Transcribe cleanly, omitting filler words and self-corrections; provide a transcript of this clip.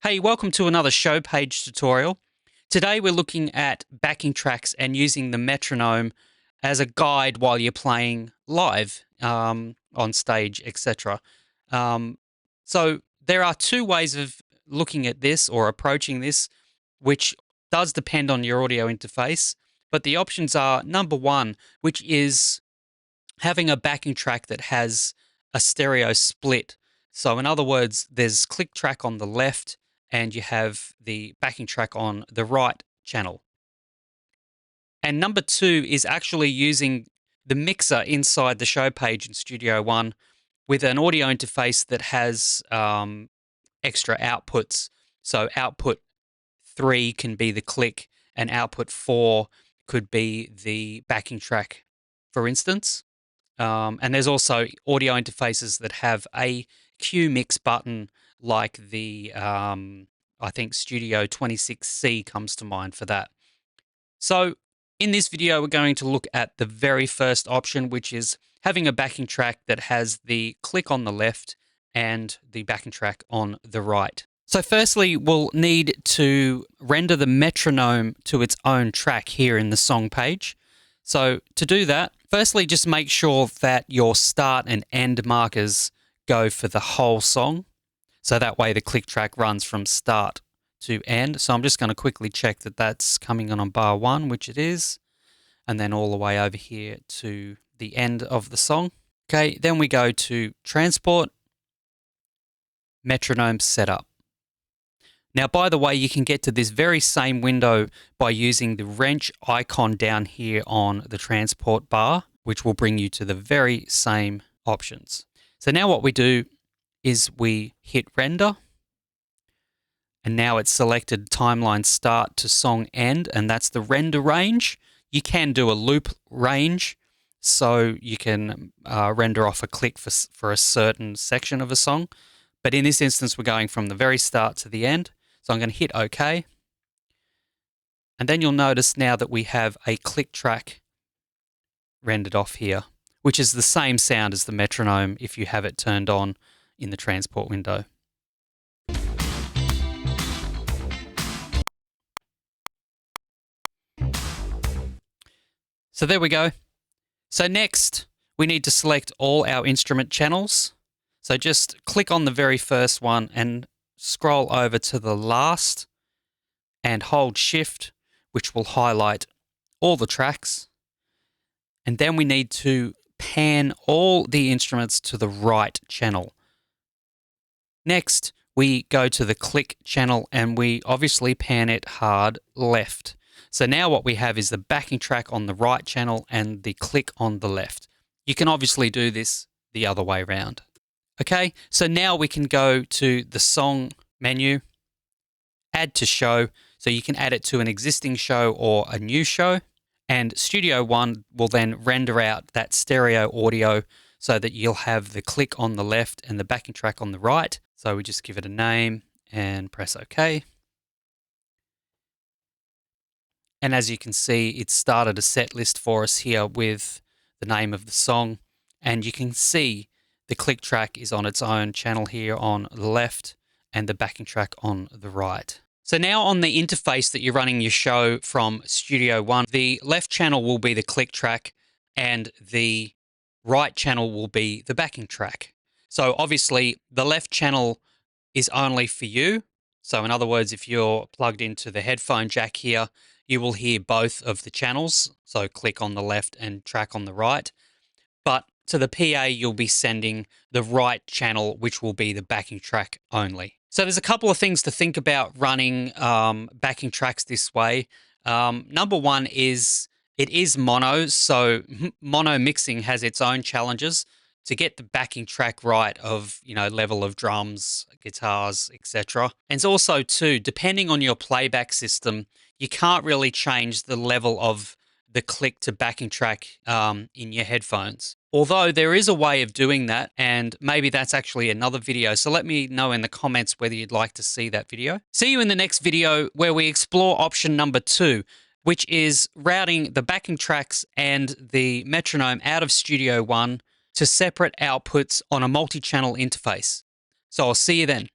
Hey, welcome to another show page tutorial. Today we're looking at backing tracks and using the metronome as a guide while you're playing live on stage, etc. So there are two ways of looking at this or approaching this, which does depend on your audio interface. But the options are number one, which is having a backing track that has a stereo split. So in other words, there's click track on the left and you have the backing track on the right channel. And number two is actually using the mixer inside the show page in Studio One with an audio interface that has extra outputs. So output 3 can be the click and output 4 could be the backing track, for instance. And there's also audio interfaces that have a cue mix button like the, I think Studio 26C comes to mind for that. So in this video, we're going to look at the very first option, which is having a backing track that has the click on the left and the backing track on the right. So firstly, we'll need to render the metronome to its own track here in the song page. So to do that, firstly, just make sure that your start and end markers go for the whole song. So that way the click track runs from start to end. So I'm just going to quickly check that that's coming on bar 1, which it is, and then all the way over here to the end of the song. Okay, then we go to Transport, Metronome Setup. Now, by the way, you can get to this very same window by using the wrench icon down here on the transport bar, which will bring you to the very same options. So now what we do is we hit render, and now it's selected timeline start to song end, and that's the render range. You can do a loop range, so you can render off a click for a certain section of a song. But in this instance, we're going from the very start to the end. So I'm going to hit OK. And then you'll notice now that we have a click track rendered off here, which is the same sound as the metronome if you have it turned on in the transport window. So there we go. So next, we need to select all our instrument channels. So just click on the very first one and scroll over to the last and hold Shift, which will highlight all the tracks. And then we need to pan all the instruments to the right channel. Next, we go to the click channel and we obviously pan it hard left. So now what we have is the backing track on the right channel and the click on the left. You can obviously do this the other way around. Okay, so now we can go to the song menu, add to show, so you can add it to an existing show or a new show, and Studio One will then render out that stereo audio so that you'll have the click on the left and the backing track on the right. So we just give it a name and press OK. And as you can see, it started a set list for us here with the name of the song, and you can see the click track is on its own channel here on the left and the backing track on the right. So now on the interface that you're running your show from Studio One, the left channel will be the click track and the right channel will be the backing track. So obviously the left channel is only for you. So in other words, if you're plugged into the headphone jack here, you will hear both of the channels. So click on the left and track on the right. But to the PA, you'll be sending the right channel, which will be the backing track only. So there's a couple of things to think about running backing tracks this way. Number one is it is mono, so mono mixing has its own challenges. To get the backing track right of, level of drums, guitars, etc. And it's also too, depending on your playback system, you can't really change the level of the click to backing track in your headphones. Although there is a way of doing that, and maybe that's actually another video. So let me know in the comments whether you'd like to see that video. See you in the next video where we explore option number 2, which is routing the backing tracks and the metronome out of Studio One to separate outputs on a multi-channel interface. So I'll see you then.